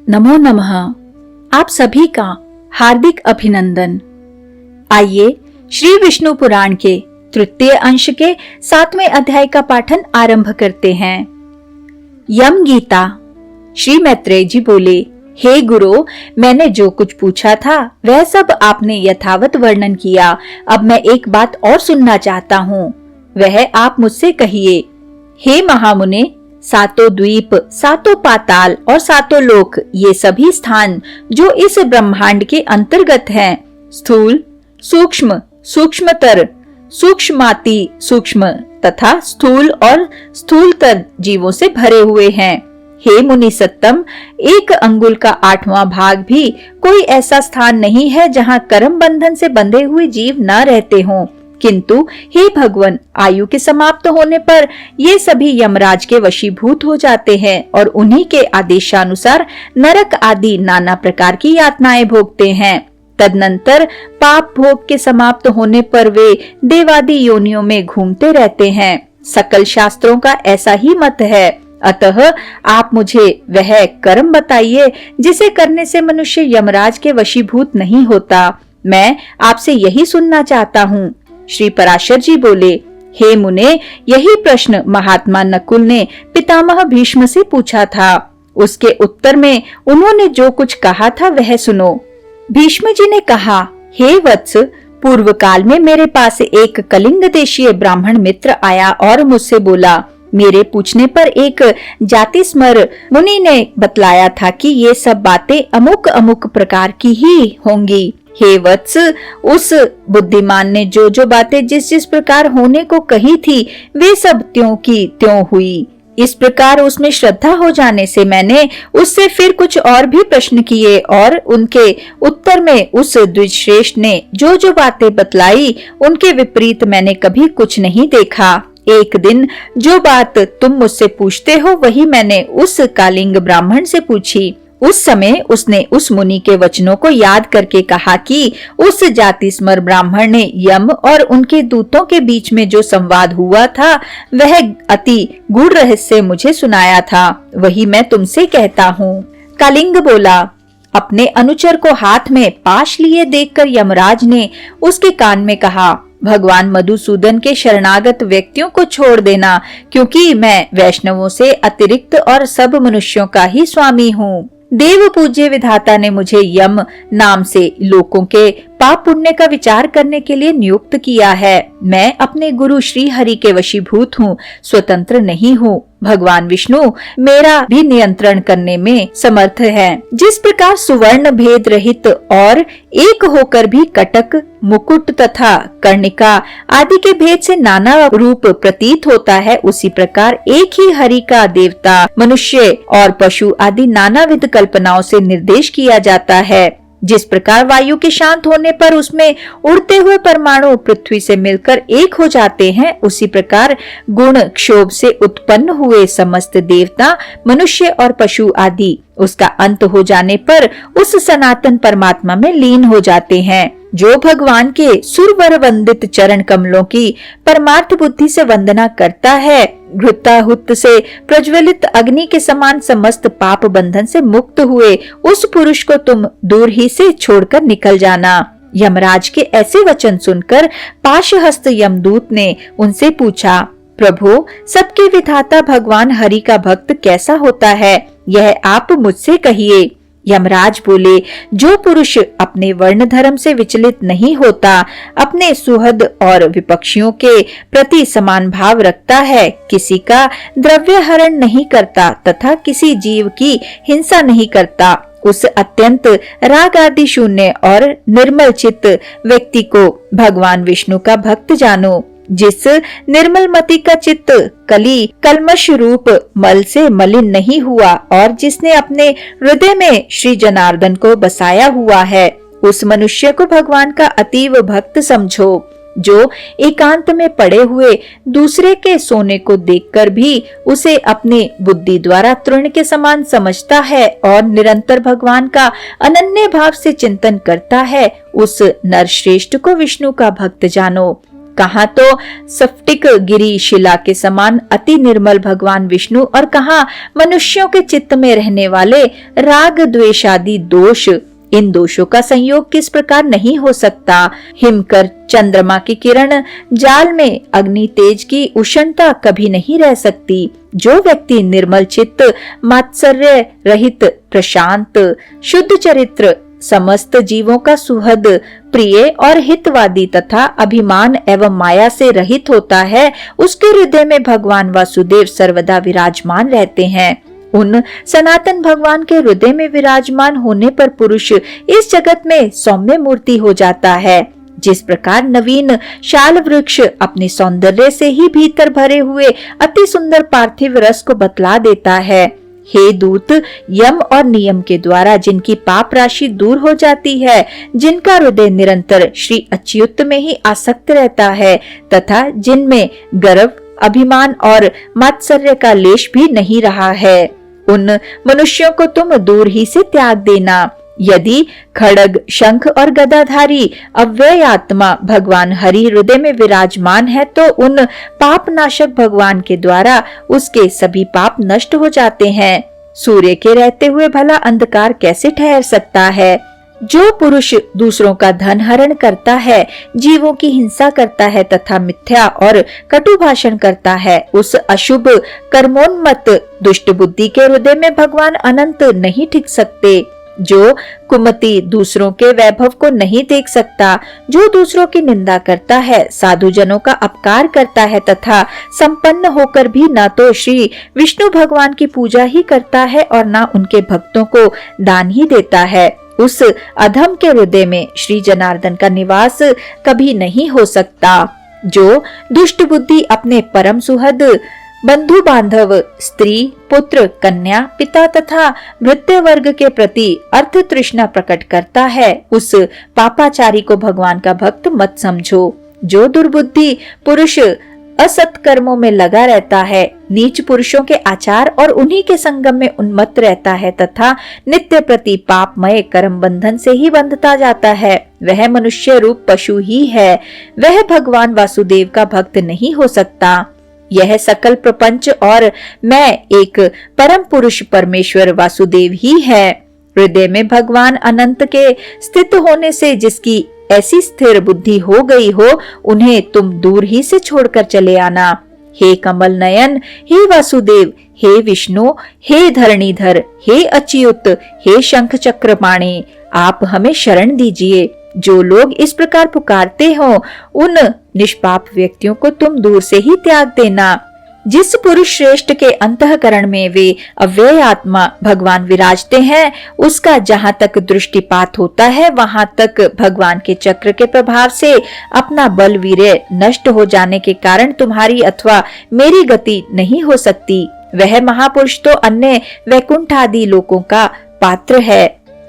नमो नमः। आप सभी का हार्दिक अभिनंदन। आइए श्री विष्णु पुराण के तृतीय अंश के 7वें अध्याय का पाठन आरंभ करते हैं। यम गीता। श्री मैत्रेय जी बोले, हे गुरु, मैंने जो कुछ पूछा था वह सब आपने यथावत वर्णन किया। अब मैं एक बात और सुनना चाहता हूँ, वह आप मुझसे कहिए। हे महामुने, सातों द्वीप, सातों पाताल और सातों लोक, ये सभी स्थान जो इस ब्रह्मांड के अंतर्गत हैं, स्थूल, सूक्ष्म, सूक्ष्मतर, सूक्ष्माति सूक्ष्म तथा स्थूल और स्थूलतर जीवों से भरे हुए हैं। हे मुनि सत्तम, एक अंगुल का 8वां भाग भी कोई ऐसा स्थान नहीं है जहाँ कर्म बंधन से बंधे हुए जीव न रहते हों। किंतु हे भगवान, आयु के समाप्त होने पर ये सभी यमराज के वशीभूत हो जाते हैं और उन्हीं के आदेशानुसार नरक आदि नाना प्रकार की यातनाएं भोगते हैं। तदनंतर पाप भोग के समाप्त होने पर वे देवादि योनियों में घूमते रहते हैं। सकल शास्त्रों का ऐसा ही मत है। अतः आप मुझे वह कर्म बताइए जिसे करने से मनुष्य यमराज के वशीभूत नहीं होता। मैं आपसे यही सुनना चाहता हूँ। श्री पराशर जी बोले, हे मुने, यही प्रश्न महात्मा नकुल ने पितामह भीष्म से पूछा था। उसके उत्तर में उन्होंने जो कुछ कहा था वह सुनो। भीष्म जी ने कहा, हे वत्स, पूर्व काल में मेरे पास एक कलिंग देशीय ब्राह्मण मित्र आया और मुझसे बोला। मेरे पूछने पर एक जातिस्मर मुनि ने बतलाया था कि ये सब बातें अमुक अमुक प्रकार की ही होंगी। हे वत्स, उस बुद्धिमान ने जो जो बातें जिस जिस प्रकार होने को कही थी वे सब त्यों की त्यों हुई। इस प्रकार उसमें श्रद्धा हो जाने से मैंने उससे फिर कुछ और भी प्रश्न किए और उनके उत्तर में उस द्विजश्रेष्ठ ने जो जो बातें बतलाई उनके विपरीत मैंने कभी कुछ नहीं देखा। एक दिन जो बात तुम मुझसे पूछते हो वही मैंने उस कालिंग ब्राह्मण से पूछी। उस समय उसने उस मुनि के वचनों को याद करके कहा कि उस जातिस्मर ब्राह्मण ने यम और उनके दूतों के बीच में जो संवाद हुआ था वह अति गूढ़ रहस्य मुझे सुनाया था। वही मैं तुमसे कहता हूँ। कालिंग बोला। अपने अनुचर को हाथ में पाश लिए देखकर यमराज ने उसके कान में कहा, भगवान मधुसूदन के शरणागत व्यक्तियों को छोड़ देना, क्योंकि मैं वैष्णवों से अतिरिक्त और सब मनुष्यों का ही स्वामी हूँ। देव पूज्य विधाता ने मुझे यम नाम से लोगों के पाप पुण्य का विचार करने के लिए नियुक्त किया है। मैं अपने गुरु श्री हरि के वशीभूत हूँ, स्वतंत्र नहीं हूँ। भगवान विष्णु मेरा भी नियंत्रण करने में समर्थ है। जिस प्रकार सुवर्ण भेद रहित और एक होकर भी कटक, मुकुट तथा कर्णिका आदि के भेद से नाना रूप प्रतीत होता है, उसी प्रकार एक ही हरि का देवता, मनुष्य और पशु आदि नानाविध कल्पनाओं से निर्देश किया जाता है। जिस प्रकार वायु के शांत होने पर उसमें उड़ते हुए परमाणु पृथ्वी से मिलकर एक हो जाते हैं, उसी प्रकार गुण क्षोभ से उत्पन्न हुए समस्त देवता, मनुष्य और पशु आदि उसका अंत हो जाने पर उस सनातन परमात्मा में लीन हो जाते हैं। जो भगवान के सुरवर वंदित चरण कमलों की परमार्थ बुद्धि से वंदना करता है, घृताहुत से प्रज्वलित अग्नि के समान समस्त पाप बंधन से मुक्त हुए उस पुरुष को तुम दूर ही से छोड़कर निकल जाना। यमराज के ऐसे वचन सुनकर पाशहस्त यमदूत ने उनसे पूछा, प्रभु, सबके विधाता भगवान हरि का भक्त कैसा होता है, यह आप मुझसे कहिए। यमराज बोले, जो पुरुष अपने वर्ण धर्म से विचलित नहीं होता, अपने सुहृद और विपक्षियों के प्रति समान भाव रखता है, किसी का द्रव्य हरण नहीं करता तथा किसी जीव की हिंसा नहीं करता, उस अत्यंत राग आदि शून्य और निर्मल चित्त व्यक्ति को भगवान विष्णु का भक्त जानो। जिस निर्मल मति का चित्त कली कलमश रूप मल से मलिन नहीं हुआ और जिसने अपने हृदय में श्री जनार्दन को बसाया हुआ है, उस मनुष्य को भगवान का अतीव भक्त समझो। जो एकांत में पड़े हुए दूसरे के सोने को देखकर भी उसे अपनी बुद्धि द्वारा तृण के समान समझता है और निरंतर भगवान का अनन्य भाव से चिंतन करता है, उस नरश्रेष्ठ को विष्णु का भक्त जानो। कहाँ तो स्फटिक गिरी शिला के समान अति निर्मल भगवान विष्णु और कहाँ मनुष्यों के चित्त में रहने वाले राग द्वेषादि दोष। इन दोषों का संयोग किस प्रकार नहीं हो सकता। हिमकर चंद्रमा की किरण जाल में अग्नि तेज की उष्णता कभी नहीं रह सकती। जो व्यक्ति निर्मल चित्त, मात्सर्य रहित, प्रशांत, शुद्ध चरित्र, समस्त जीवों का सुहृद, प्रिय और हितवादी तथा अभिमान एवं माया से रहित होता है, उसके हृदय में भगवान वासुदेव सर्वदा विराजमान रहते हैं। उन सनातन भगवान के हृदय में विराजमान होने पर पुरुष इस जगत में सौम्य मूर्ति हो जाता है। जिस प्रकार नवीन शाल वृक्ष अपने सौंदर्य से ही भीतर भरे हुए अति सुंदर पार्थिव रस को बतला देता है। हे दूत, यम और नियम के द्वारा जिनकी पाप राशि दूर हो जाती है, जिनका हृदय निरंतर श्री अच्युत में ही आसक्त रहता है तथा जिनमें गर्व, अभिमान और मात्सर्य का लेश भी नहीं रहा है, उन मनुष्यों को तुम दूर ही से त्याग देना। यदि खड्ग, शंख और गदाधारी अव्यय आत्मा भगवान हरि हृदय में विराजमान है तो उन पाप नाशक भगवान के द्वारा उसके सभी पाप नष्ट हो जाते हैं। सूर्य के रहते हुए भला अंधकार कैसे ठहर सकता है। जो पुरुष दूसरों का धन हरण करता है, जीवों की हिंसा करता है तथा मिथ्या और कटु भाषण करता है, उस अशुभ कर्मोन्मत्त दुष्ट बुद्धि के हृदय में भगवान अनंत नहीं टिक सकते। जो कुमति दूसरों के वैभव को नहीं देख सकता, जो दूसरों की निंदा करता है, साधु जनों का अपकार करता है तथा संपन्न होकर भी न तो श्री विष्णु भगवान की पूजा ही करता है और न उनके भक्तों को दान ही देता है, उस अधम के हृदय में श्री जनार्दन का निवास कभी नहीं हो सकता। जो दुष्ट बुद्धि अपने परम सुहृद, बंधु बांधव, स्त्री, पुत्र, कन्या, पिता तथा भृत्य वर्ग के प्रति अर्थ तृष्णा प्रकट करता है, उस पापाचारी को भगवान का भक्त मत समझो। जो दुर्बुद्धि पुरुष असत कर्मों में लगा रहता है, नीच पुरुषों के आचार और उन्हीं के संगम में उन्मत्त रहता है तथा नित्य प्रति पापमय कर्म बंधन से ही बंधता जाता है, वह मनुष्य रूप पशु ही है। वह भगवान वासुदेव का भक्त नहीं हो सकता। यह सकल प्रपंच और मैं एक परम पुरुष परमेश्वर वासुदेव ही है। हृदय में भगवान अनंत के स्थित होने से जिसकी ऐसी स्थिर बुद्धि हो गई हो, उन्हें तुम दूर ही से छोड़कर चले आना। हे कमल नयन, हे वासुदेव, हे विष्णु, हे धरणीधर, हे अच्युत, हे शंख चक्रपाणी, आप हमें शरण दीजिए। जो लोग इस प्रकार पुकारते हो, उन निष्पाप व्यक्तियों को तुम दूर से ही त्याग देना। जिस पुरुष श्रेष्ठ के अंतःकरण में वे अव्यय आत्मा भगवान विराजते हैं, उसका जहाँ तक दृष्टिपात होता है, वहाँ तक भगवान के चक्र के प्रभाव से अपना बल वीर्य नष्ट हो जाने के कारण तुम्हारी अथवा मेरी गति नहीं हो सकती। वह महापुरुष तो अन्य वैकुंठ आदि लोकों का पात्र है।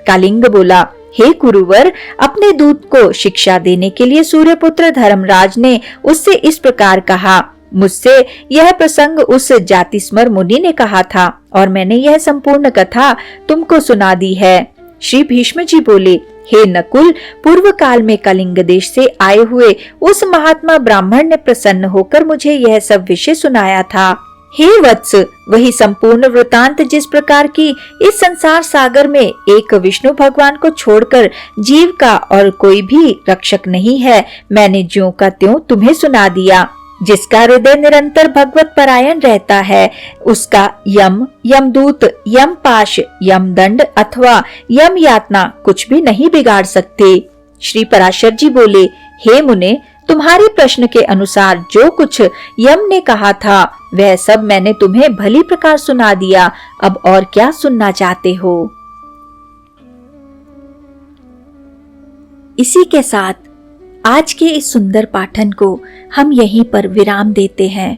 कालिंग बोला, हे कुरुवर, अपने दूत को शिक्षा देने के लिए सूर्यपुत्र धर्मराज ने उससे इस प्रकार कहा। मुझसे यह प्रसंग उस जातिस्मर मुनि ने कहा था और मैंने यह संपूर्ण कथा तुमको सुना दी है। श्री भीष्म जी बोले, हे नकुल, पूर्व काल में कलिंग देश से आए हुए उस महात्मा ब्राह्मण ने प्रसन्न होकर मुझे यह सब विषय सुनाया था। हे वत्स, वही संपूर्ण वृतांत जिस प्रकार की इस संसार सागर में एक विष्णु भगवान को छोड़कर जीव का और कोई भी रक्षक नहीं है, मैंने ज्यों का त्यों तुम्हें सुना दिया। जिसका हृदय निरंतर भगवत परायण रहता है, उसका यम, यमदूत, यमपाश, यमदंड अथवा यम यातना कुछ भी नहीं बिगाड़ सकते। श्री पराशर जी बोले, हे मुने, तुम्हारे प्रश्न के अनुसार जो कुछ यम ने कहा था वह सब मैंने तुम्हें भली प्रकार सुना दिया। अब और क्या सुनना चाहते हो। इसी के साथ आज के इस सुंदर पाठन को हम यहीं पर विराम देते हैं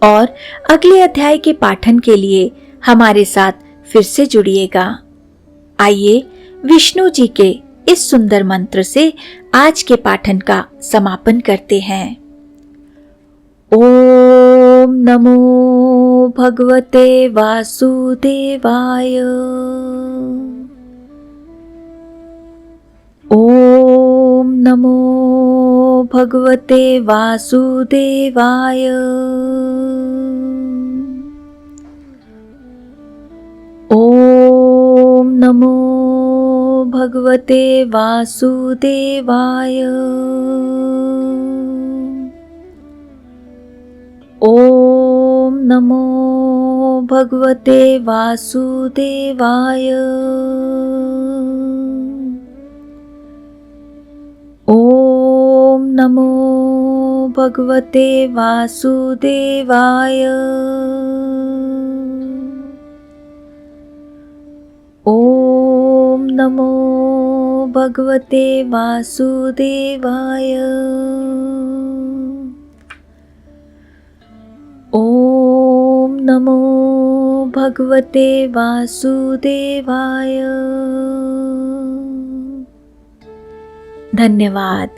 और अगले अध्याय के पाठन के लिए हमारे साथ फिर से जुड़िएगा। आइए विष्णु जी के इस सुंदर मंत्र से आज के पाठन का समापन करते हैं। ओम नमो भगवते वासुदेवाय। ओम नमो भगवते वासुदेवाय। ॐ नमो भगवते वासुदेवाय। ॐ नमो भगवते वासुदेवाय। ॐ नमो भगवते वासुदेवाय। ॐ नमो भगवते वासुदेवाय। ॐ नमो भगवते वासुदेवाय। धन्यवाद।